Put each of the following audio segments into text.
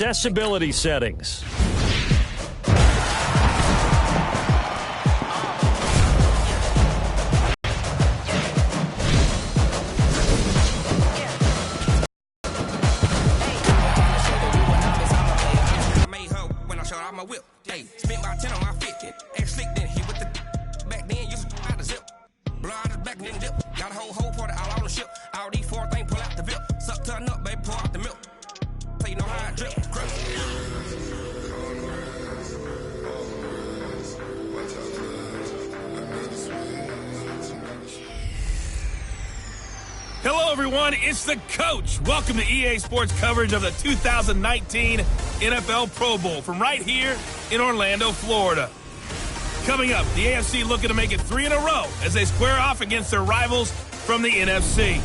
Accessibility settings. Hello, everyone. It's the coach. Welcome to EA Sports coverage of the 2019 NFL Pro Bowl from right here in Orlando, Florida. Coming up, the AFC looking to make it 3 in a row as they square off against their rivals from the NFC.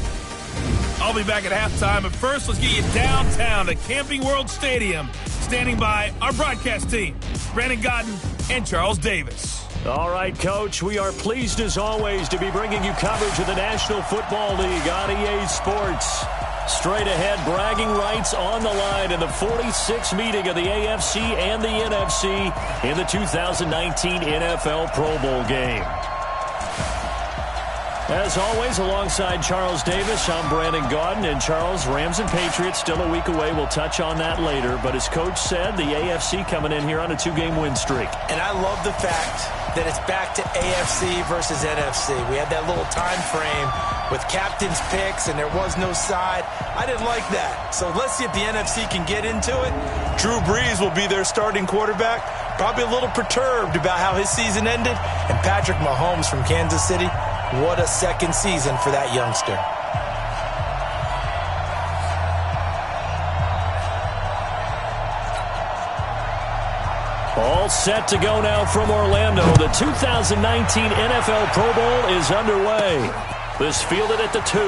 I'll be back at halftime, but first, let's get you downtown to Camping World Stadium. Standing by our broadcast team, Brandon Godden and Charles Davis. All right, Coach, we are pleased as always to be bringing you coverage of the National Football League on EA Sports. Straight ahead, bragging rights on the line in the 46th meeting of the AFC and the NFC in the 2019 NFL Pro Bowl game. As always, alongside Charles Davis, I'm Brandon Gaudin. And Charles, Rams and Patriots still a week away. We'll touch on that later. But as Coach said, the AFC coming in here on a 2-game win streak. And I love the fact that it's back to AFC versus NFC. We had that little time frame with captain's picks, and there was no side. I didn't like that. So let's see if the NFC can get into it. Drew Brees will be their starting quarterback. Probably a little perturbed about how his season ended. And Patrick Mahomes from Kansas City, what a second season for that youngster. All set to go now from Orlando. The 2019 NFL Pro Bowl is underway. This fielded at the 2.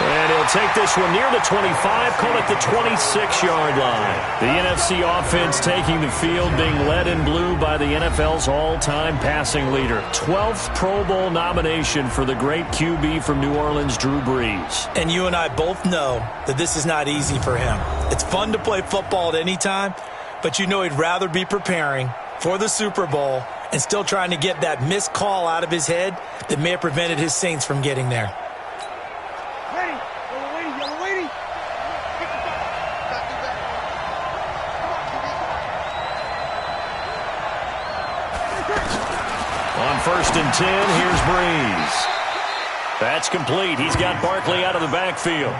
And he'll take this one near the 25, call it the 26-yard line. The NFC offense taking the field, being led in blue by the NFL's all-time passing leader. 12th Pro Bowl nomination for the great QB from New Orleans, Drew Brees. And you and I both know that this is not easy for him. It's fun to play football at any time, but you know he'd rather be preparing for the Super Bowl and still trying to get that missed call out of his head that may have prevented his Saints from getting there. On 1st and 10, here's Brees. That's complete. He's got Barkley out of the backfield.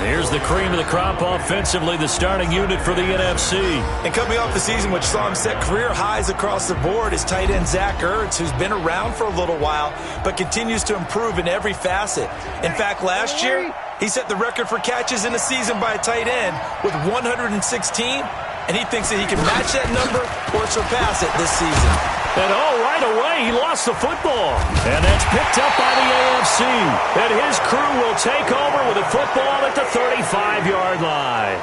Here's the cream of the crop offensively, the starting unit for the NFC. And coming off the season, which saw him set career highs across the board, is tight end Zach Ertz, who's been around for a little while, but continues to improve in every facet. In fact, last year, he set the record for catches in a season by a tight end with 116, and he thinks that he can match that number or surpass it this season. And right away, he lost the football. And that's picked up by the AFC. And his crew will take over with a football at the 35-yard line.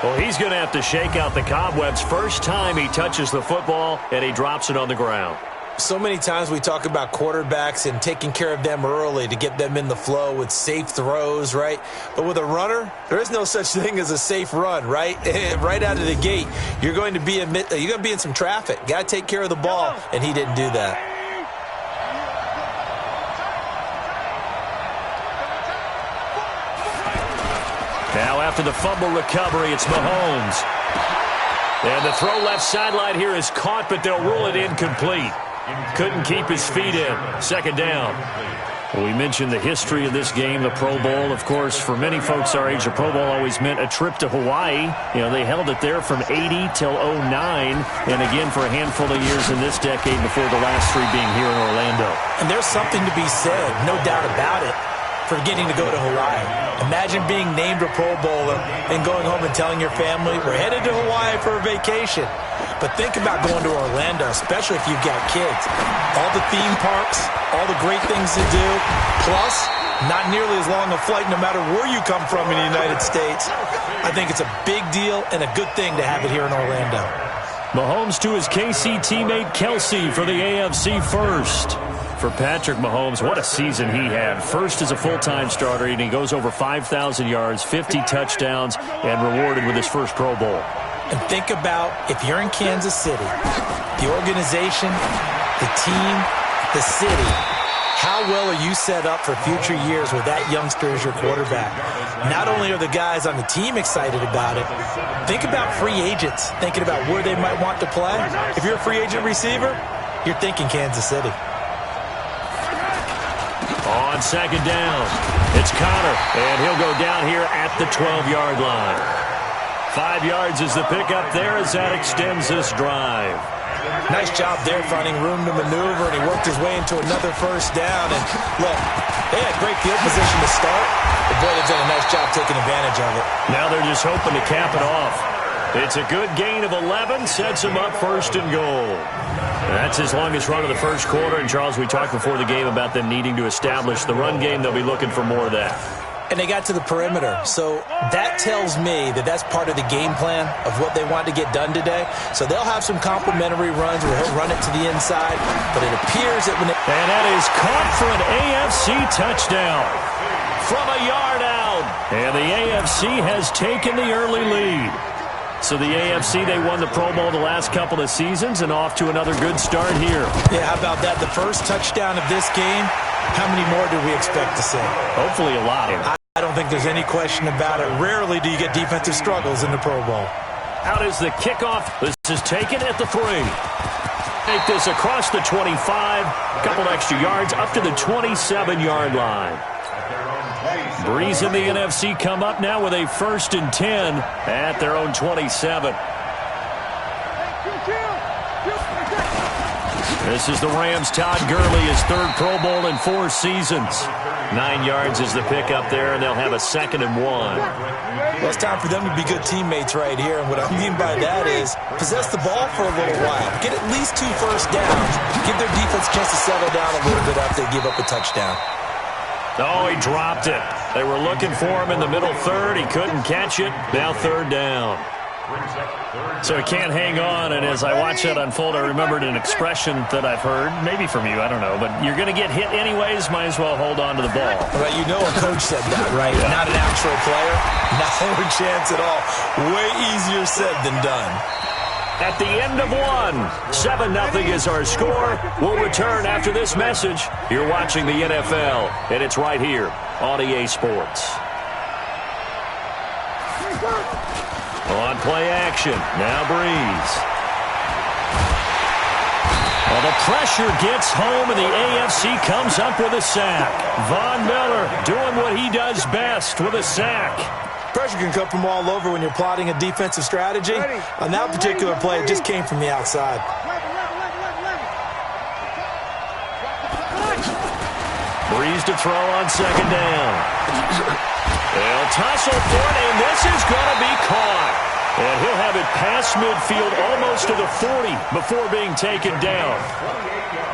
Well, he's going to have to shake out the cobwebs first time he touches the football, and he drops it on the ground. So many times we talk about quarterbacks and taking care of them early to get them in the flow with safe throws, right? But with a runner, there is no such thing as a safe run, right? Right out of the gate, you're going to be in some traffic. Got to take care of the ball, and he didn't do that. Now after the fumble recovery, it's Mahomes. And the throw left sideline here is caught, but they'll rule it incomplete. Couldn't keep his feet in. 2nd down. Well, we mentioned the history of this game, the Pro Bowl. Of course, for many folks our age, the Pro Bowl always meant a trip to Hawaii. You know, they held it there from 80 till 09, and again for a handful of years in this decade before the last 3 being here in Orlando. And there's something to be said, no doubt about it, for getting to go to Hawaii. Imagine being named a Pro Bowler and going home and telling your family, we're headed to Hawaii for a vacation. But think about going to Orlando, especially if you've got kids. All the theme parks, all the great things to do, plus not nearly as long a flight no matter where you come from in the United States. I think it's a big deal and a good thing to have it here in Orlando. Mahomes to his KC teammate Kelsey for the AFC first. For Patrick Mahomes, what a season he had. First as a full-time starter, and he goes over 5,000 yards, 50 touchdowns, and rewarded with his first Pro Bowl. And think about if you're in Kansas City, the organization, the team, the city, how well are you set up for future years with that youngster as your quarterback? Not only are the guys on the team excited about it, think about free agents, thinking about where they might want to play. If you're a free agent receiver, you're thinking Kansas City. On second down, it's Connor, and he'll go down here at the 12-yard line. 5 yards is the pickup there as that extends this drive. Nice job there finding room to maneuver, and he worked his way into another first down. And look, they had great field position to start, but boy, they've done a nice job taking advantage of it. Now they're just hoping to cap it off. It's a good gain of 11, sets him up first and goal. That's his longest run of the first quarter. And, Charles, we talked before the game about them needing to establish the run game. They'll be looking for more of that. And they got to the perimeter. So that tells me that that's part of the game plan of what they want to get done today. So they'll have some complimentary runs where he'll run it to the inside. But it appears that when they... And that is caught for an AFC touchdown from a yard out. And the AFC has taken the early lead. So the AFC, they won the Pro Bowl the last couple of seasons and off to another good start here. Yeah, how about that? The first touchdown of this game, how many more do we expect to see? Hopefully a lot. I don't think there's any question about it. Rarely do you get defensive struggles in the Pro Bowl. Out is the kickoff. This is taken at the 3. Take this across the 25. A couple extra yards up to the 27-yard line. Breeze and the NFC come up now with a 1st and 10 at their own 27. This is the Rams' Todd Gurley, his 3rd Pro Bowl in 4 seasons. 9 yards is the pickup there, and they'll have a 2nd and 1. Well, it's time for them to be good teammates right here. And what I mean by that is possess the ball for a little while. Get at least 2 first downs. Give their defense a chance to settle down a little bit after they give up a touchdown. Oh, he dropped it. They were looking for him in the middle 3rd. He couldn't catch it. Now 3rd down. So he can't hang on, and as I watch that unfold, I remembered an expression that I've heard, maybe from you, I don't know, but you're going to get hit anyways, might as well hold on to the ball. Well, you know a coach said that, right? Yeah. Not an actual player. Not a chance at all. Way easier said than done. At the end of 1, 7-0 is our score. We'll return after this message. You're watching the NFL, and it's right here on EA Sports. On play action, now Breeze. Well, the pressure gets home, and the AFC comes up with a sack. Von Miller doing what he does best with a sack. Pressure can come from all over when you're plotting a defensive strategy. On that particular play, it just came from the outside. Breeze to throw on 2nd down. They'll tussle for it, and this is going to be caught. And he'll have it past midfield almost to the 40 before being taken down.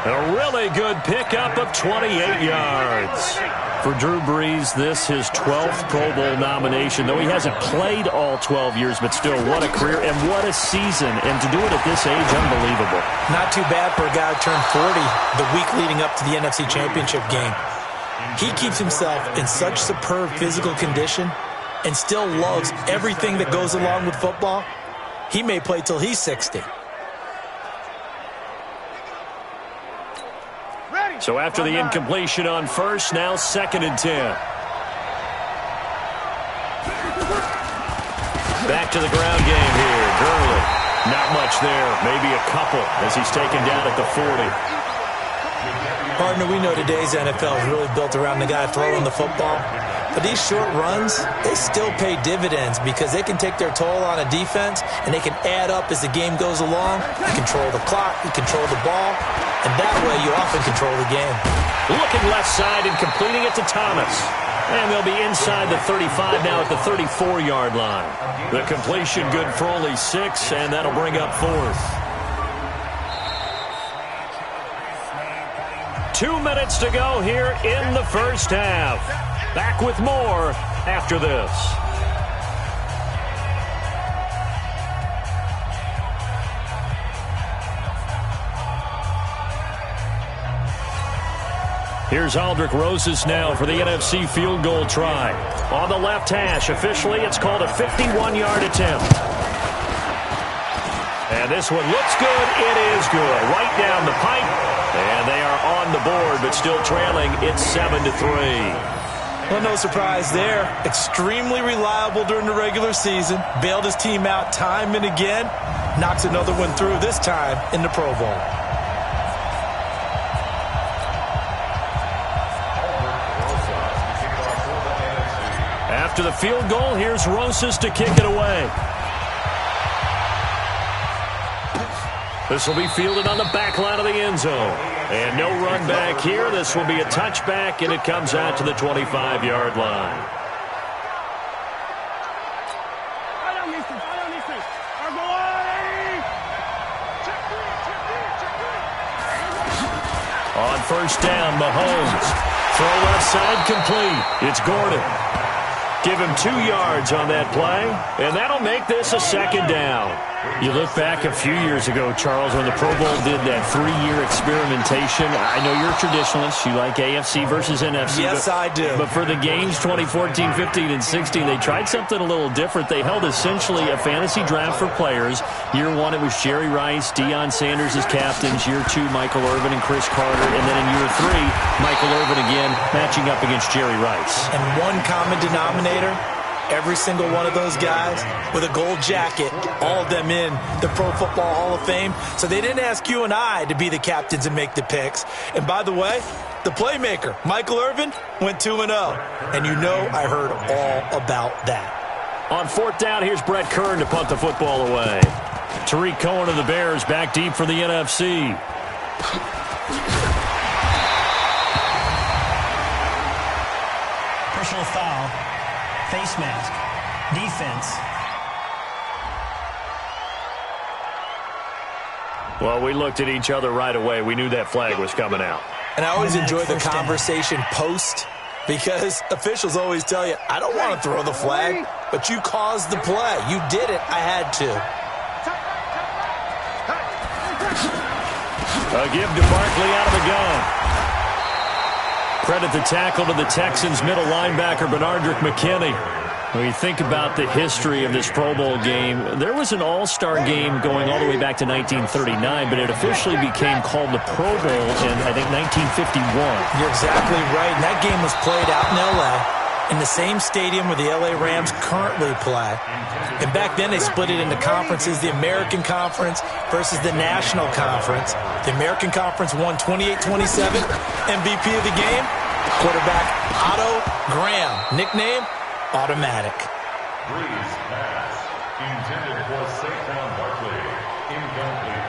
A really good pickup of 28 yards. For Drew Brees, this his 12th Pro Bowl nomination, though he hasn't played all 12 years, but still, what a career and what a season. And to do it at this age, unbelievable. Not too bad for a guy who turned 40 the week leading up to the NFC Championship game. He keeps himself in such superb physical condition and still loves everything that goes along with football. He may play till he's 60. So after the incompletion on 1st, now 2nd and 10. Back to the ground game here. Gurley, not much there. Maybe a couple as he's taken down at the 40. Partner, we know today's NFL is really built around the guy throwing the football. But these short runs, they still pay dividends because they can take their toll on a defense and they can add up as the game goes along. You control the clock, you control the ball, and that way you often control the game. Looking left side and completing it to Thomas. And they'll be inside the 35 now at the 34-yard line. The completion good for only 6, and that'll bring up 4th. 2 minutes to go here in the first half. Back with more after this. Here's Aldrich Rosas now for the NFC field goal try. On the left hash, officially it's called a 51-yard attempt. And this one looks good. It is good. Right down the pipe. And they are on the board, but still trailing. It's 7-3. Well, no surprise there. Extremely reliable during the regular season. Bailed his team out time and again. Knocks another one through, this time in the Pro Bowl. After the field goal, here's Rosas to kick it away. This will be fielded on the back line of the end zone. And no run back here. This will be a touchback, and it comes out to the 25-yard line. On first down, Mahomes. Throw left side complete. It's Gordon. Give him 2 yards on that play, and that'll make this a second down. You look back a few years ago, Charles, when the Pro Bowl did that 3-year experimentation. I know you're a traditionalist. You like AFC versus NFC. Yes, I do. But for the games 2014, 15, and 16, they tried something a little different. They held essentially a fantasy draft for players. Year 1, it was Jerry Rice, Deion Sanders as captains. Year 2, Michael Irvin and Chris Carter. And then in year 3, Michael Irvin again matching up against Jerry Rice. And one common denominator, every single one of those guys with a gold jacket, all of them in the Pro Football Hall of Fame. So they didn't ask you and I to be the captains and make the picks. And by the way, the playmaker, Michael Irvin, went 2-0. And you know I heard all about that. On fourth down, here's Brett Kern to punt the football away. Tariq Cohen of the Bears back deep for the NFC. Personal foul. Face mask. Defense. Well, we looked at each other right away. We knew that flag was coming out. And I always enjoy the conversation post, because officials always tell you, I don't want to throw the flag, but you caused the play. You did it. I had to. A give to Barkley out of the gun. Credit the tackle to the Texans' middle linebacker, Benardrick McKinney. When you think about the history of this Pro Bowl game, there was an all-star game going all the way back to 1939, but it officially became called the Pro Bowl in, I think, 1951. You're exactly right. And that game was played out in L.A., in the same stadium where the L.A. Rams currently play. And back then they split it into conferences, the American Conference versus the National Conference. The American Conference won 28-27. MVP of the game, quarterback Otto Graham. Nickname, Automatic. Breeze pass. Intended for Saquon Barkley. Incomplete.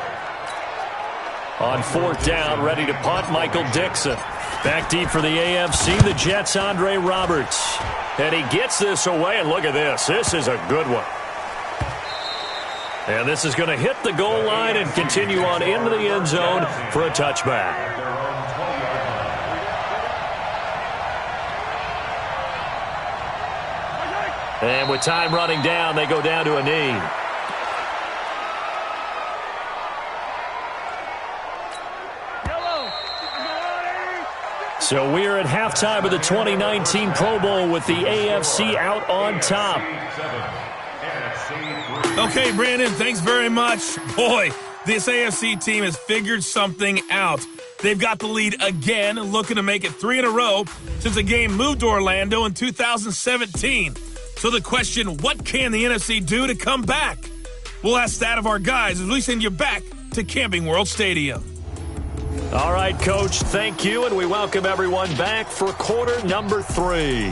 On fourth down, ready to punt, Michael Dixon. Back deep for the AFC, the Jets' Andre Roberts. And he gets this away, and look at this. This is a good one. And this is going to hit the goal line and continue on into the end zone for a touchback. And with time running down, they go down to a knee. So we are at halftime of the 2019 Pro Bowl with the AFC out on top. Okay, Brandon, thanks very much. Boy, this AFC team has figured something out. They've got the lead again, looking to make it 3 in a row since the game moved to Orlando in 2017. So the question, what can the NFC do to come back? We'll ask that of our guys as we send you back to Camping World Stadium. All right, Coach, thank you, and we welcome everyone back for quarter number 3.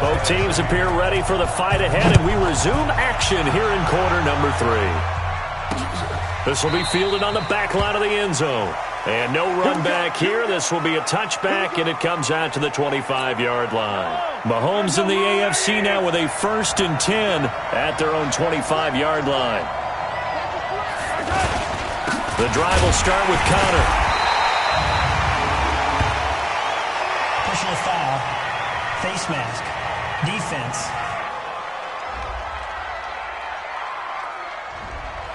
Both teams appear ready for the fight ahead, and we resume action here in quarter number 3. This will be fielded on the back line of the end zone. And no run back here. This will be a touchback, and it comes out to the 25-yard line. Mahomes in the AFC now with a 1st and 10 at their own 25-yard line. The drive will start with Connor. Personal foul. Face mask. Defense.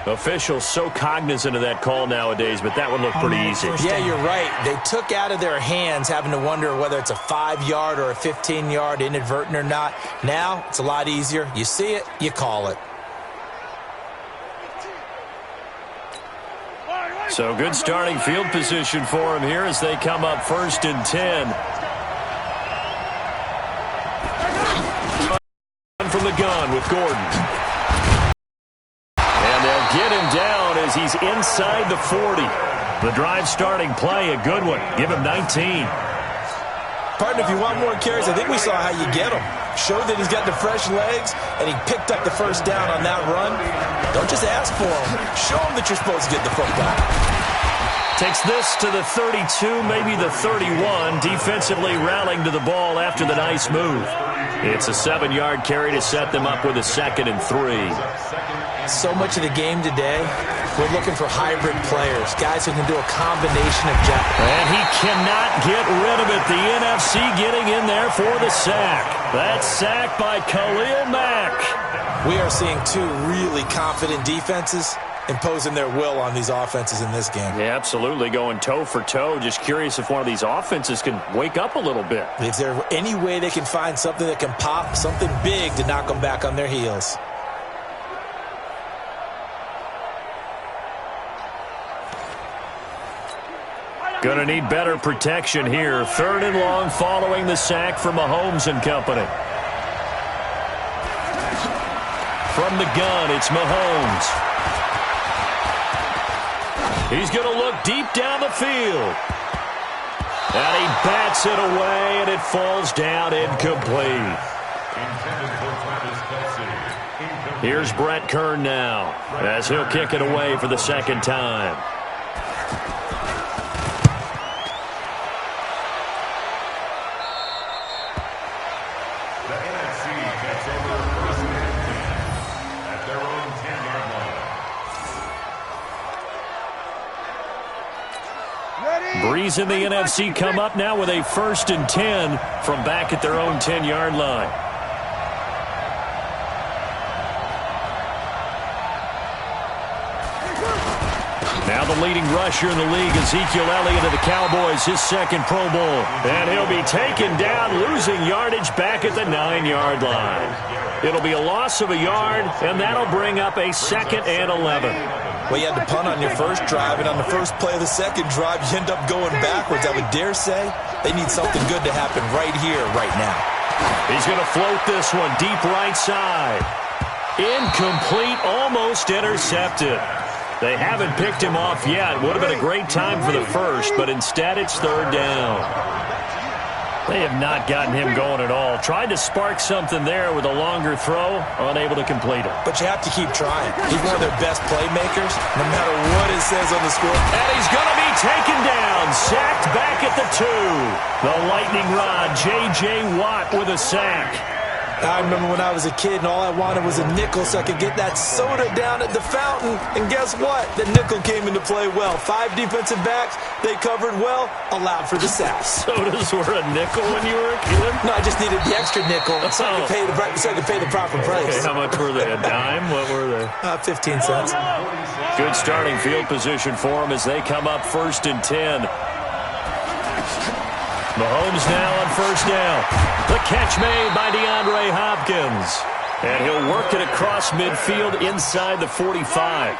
Officials so cognizant of that call nowadays, but that one looked pretty easy. Yeah, you're right. They took out of their hands having to wonder whether it's a 5-yard or a 15-yard inadvertent or not. Now, it's a lot easier. You see it, you call it. So good starting field position for him here as they come up 1st and 10. From the gun with Gordon. And they'll get him down as he's inside the 40. The drive starting play, a good one. Give him 19. Partner, if you want more carries, I think we saw how you get him. Showed that he's got the fresh legs, and he picked up the first down on that run. Don't just ask for him. Show him that you're supposed to get the football. Takes this to the 32, maybe the 31. Defensively rallying to the ball after the nice move. It's a 7-yard carry to set them up with a 2nd and 3. So much of the game today, we're looking for hybrid players, guys who can do a combination of jab. And he cannot get rid of it. The NFC getting in there for the sack. That sack by Khalil Mack. We are seeing two really confident defenses imposing their will on these offenses in this game. Yeah, absolutely, going toe for toe. Just curious if one of these offenses can wake up a little bit. Is there any way they can find something that can pop, something big to knock them back on their heels? Gonna need better protection here. 3rd and long following the sack from Mahomes and company. From the gun, it's Mahomes. He's going to look deep down the field. And he bats it away, and it falls down incomplete. Here's Brett Kern now, as he'll kick it away for the 2nd time. The NFC takes over 1st and 10 at their own 10-yard line. Breeze and the NFC come up now with a 1st and 10 from back at their own 10-yard line. Now the leading rusher in the league, Ezekiel Elliott of the Cowboys, his 2nd Pro Bowl. And he'll be taken down, losing yardage back at the 9-yard line. It'll be a loss of a yard, and that'll bring up a 2nd and 11. Well, you had to punt on your first drive, and on the first play of the second drive, you end up going backwards. I would dare say they need something good to happen right here, right now. He's going to float this one deep right side. Incomplete, almost intercepted. They haven't picked him off yet. Would have been a great time for the first, but instead it's 3rd down. They have not gotten him going at all. Tried to spark something there with a longer throw, unable to complete it. But you have to keep trying. He's one of their best playmakers, no matter what it says on the score. And he's going to be taken down, sacked back at the 2. The lightning rod, J.J. Watt with a sack. I remember when I was a kid and all I wanted was a nickel so I could get that soda down at the fountain. And guess what? The nickel came into play well. 5 defensive backs, they covered well, allowed for the sack. Sodas were a nickel when you were a kid? No, I just needed the extra nickel so I could pay the proper price. Okay, how much were they? A dime? What were they? 15 cents. Good starting field position for them as they come up 1st and 10. Mahomes now on 1st down. The catch made by DeAndre Hopkins. And he'll work it across midfield inside the 45.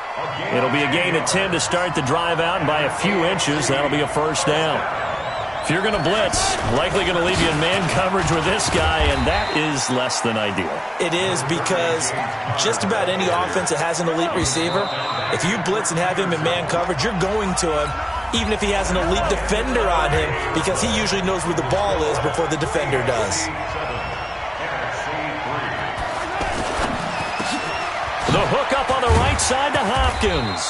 It'll be a gain of 10 to start the drive out, and by a few inches, that'll be a 1st down. If you're going to blitz, likely going to leave you in man coverage with this guy, and that is less than ideal. It is, because just about any offense that has an elite receiver, if you blitz and have him in man coverage, you're going to him, even if he has an elite defender on him, because he usually knows where the ball is before the defender does. The hook up on the right side to Hopkins.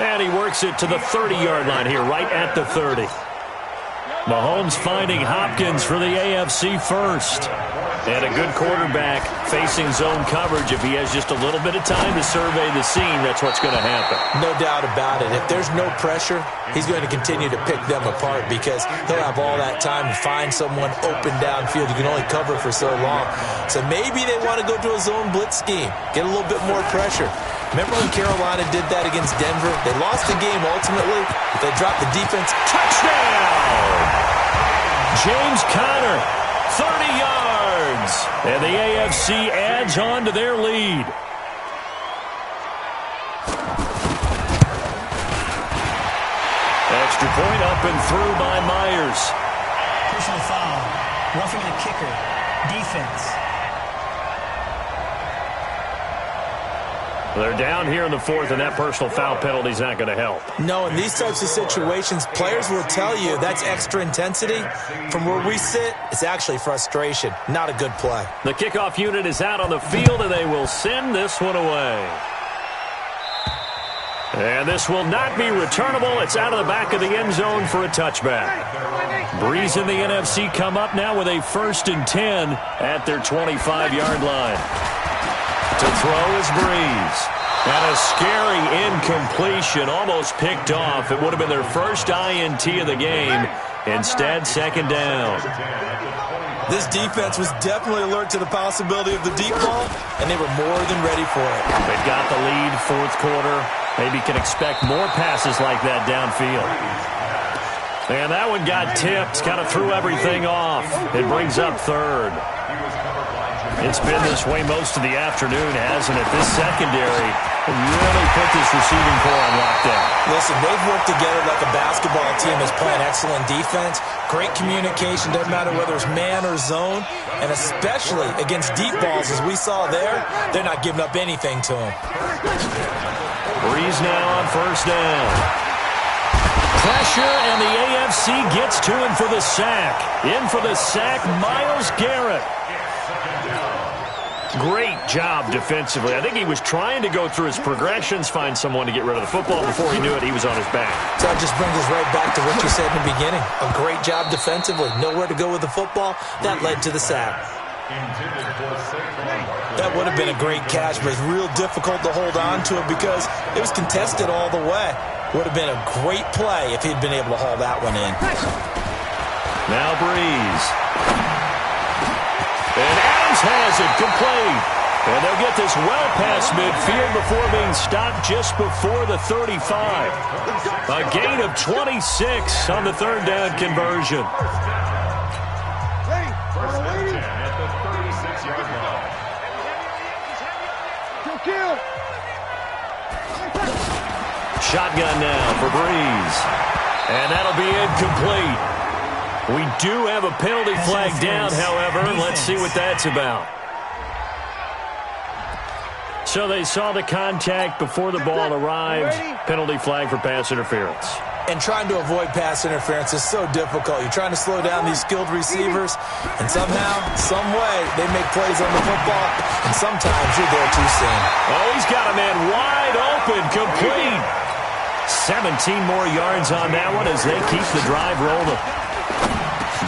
And he works it to the 30-yard line here, right at the 30. Mahomes finding Hopkins for the AFC first. And a good quarterback facing zone coverage. If he has just a little bit of time to survey the scene, that's what's going to happen. No doubt about it. If there's no pressure, he's going to continue to pick them apart because he'll have all that time to find someone open downfield. You can only cover for so long. So maybe they want to go to a zone blitz scheme, get a little bit more pressure. Remember when Carolina did that against Denver? They lost the game ultimately. They dropped the defense. Touchdown! James Conner, 30 yards. And the AFC adds on to their lead. Extra point up and through by Myers. Personal foul. Roughing the kicker. Defense. They're down here in the fourth, and that personal foul penalty is not going to help. No, in these types of situations, players will tell you that's extra intensity. From where we sit, it's actually frustration. Not a good play. The kickoff unit is out on the field, and they will send this one away. And this will not be returnable. It's out of the back of the end zone for a touchback. Breeze and the NFC come up now with a 1st and 10 at their 25-yard line. To throw is Breeze. And a scary incompletion, almost picked off. It would have been their first INT of the game. Instead, 2nd down. This defense was definitely alert to the possibility of the deep ball, and they were more than ready for it. They've got the lead, 4th quarter. Maybe can expect more passes like that downfield. And that one got tipped, kind of threw everything off. It brings up 3rd. It's been this way most of the afternoon, hasn't it? This secondary really put this receiving core on lockdown. Listen, they've worked together like a basketball team is playing excellent defense. Great communication, doesn't matter whether it's man or zone. And especially against deep balls, as we saw there, they're not giving up anything to them. Breeze now on 1st down. Pressure, and the AFC gets to him for the sack. In for the sack, Myles Garrett. Great job defensively. I think he was trying to go through his progressions, find someone to get rid of the football. Before he knew it, he was on his back. So that just brings us right back to what you said in the beginning. A great job defensively. Nowhere to go with the football. That led to the sack. That would have been a great catch, but it's real difficult to hold on to it because it was contested all the way. Would have been a great play if he'd been able to haul that one in. Now Breeze. And Adams has it complete. And they'll get this well past midfield before being stopped just before the 35. A gain of 26 on the 3rd down conversion. Shotgun now for Breeze. And that'll be incomplete. We do have a penalty flag down, however. Let's see what that's about. So they saw the contact before the ball arrived. Penalty flag for pass interference. And trying to avoid pass interference is so difficult. You're trying to slow down these skilled receivers, and somehow, some way, they make plays on the football, and sometimes you're there too soon. Oh, he's got a man wide open, complete. 17 more yards on that one as they keep the drive rolling.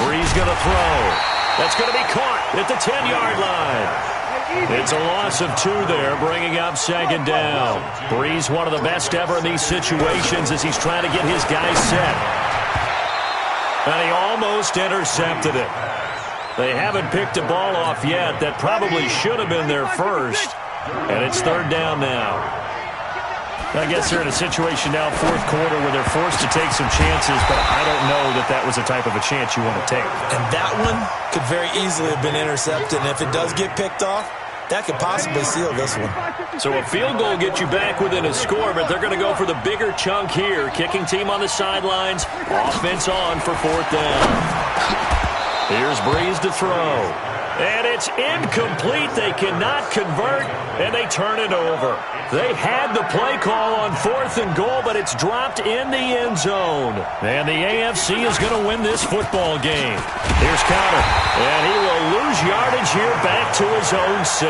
Breeze going to throw. That's going to be caught at the 10-yard line. It's a loss of 2 there, bringing up 2nd down. Breeze, one of the best ever in these situations as he's trying to get his guys set. And he almost intercepted it. They haven't picked a ball off yet. That probably should have been their first. And it's 3rd down now. I guess they're in a situation now, 4th quarter, where they're forced to take some chances, but I don't know that that was the type of a chance you want to take. And that one could very easily have been intercepted, and if it does get picked off, that could possibly seal this one. So a field goal gets you back within a score, but they're going to go for the bigger chunk here. Kicking team on the sidelines, offense on for 4th down. Here's Breeze to throw. And it's incomplete. They cannot convert, and they turn it over. They had the play call on 4th and goal, but it's dropped in the end zone. And the AFC is going to win this football game. Here's Conner, and he will lose yardage here back to his own 6.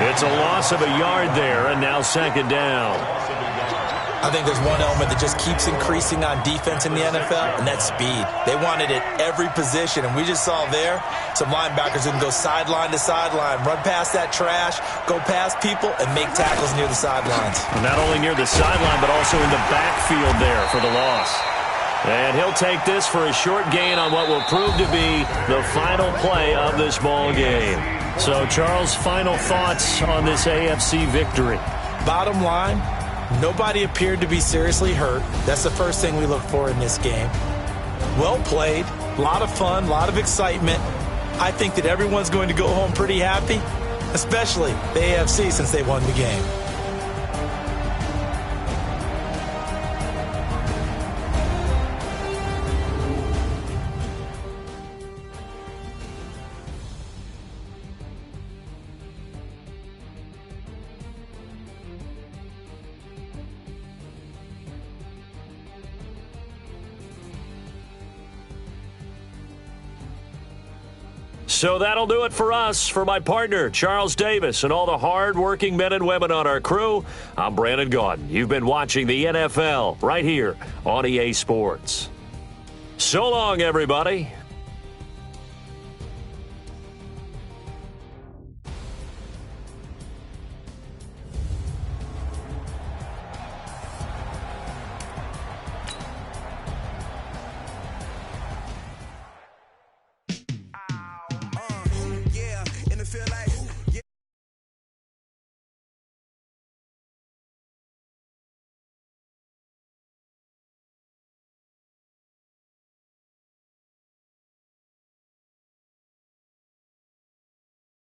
It's a loss of a yard there, and now 2nd down. I think there's one element that just keeps increasing on defense in the NFL, and that's speed. They want it at every position, and we just saw there some linebackers who can go sideline to sideline, run past that trash, go past people, and make tackles near the sidelines. Not only near the sideline, but also in the backfield there for the loss. And he'll take this for a short gain on what will prove to be the final play of this ball game. So, Charles, final thoughts on this AFC victory? Bottom line, nobody appeared to be seriously hurt. That's the first thing we look for in this game. Well played, a lot of fun, a lot of excitement. I think that everyone's going to go home pretty happy, especially the AFC since they won the game. So that'll do it for us. For my partner, Charles Davis, and all the hard-working men and women on our crew, I'm Brandon Gaudin. You've been watching the NFL right here on EA Sports. So long, everybody.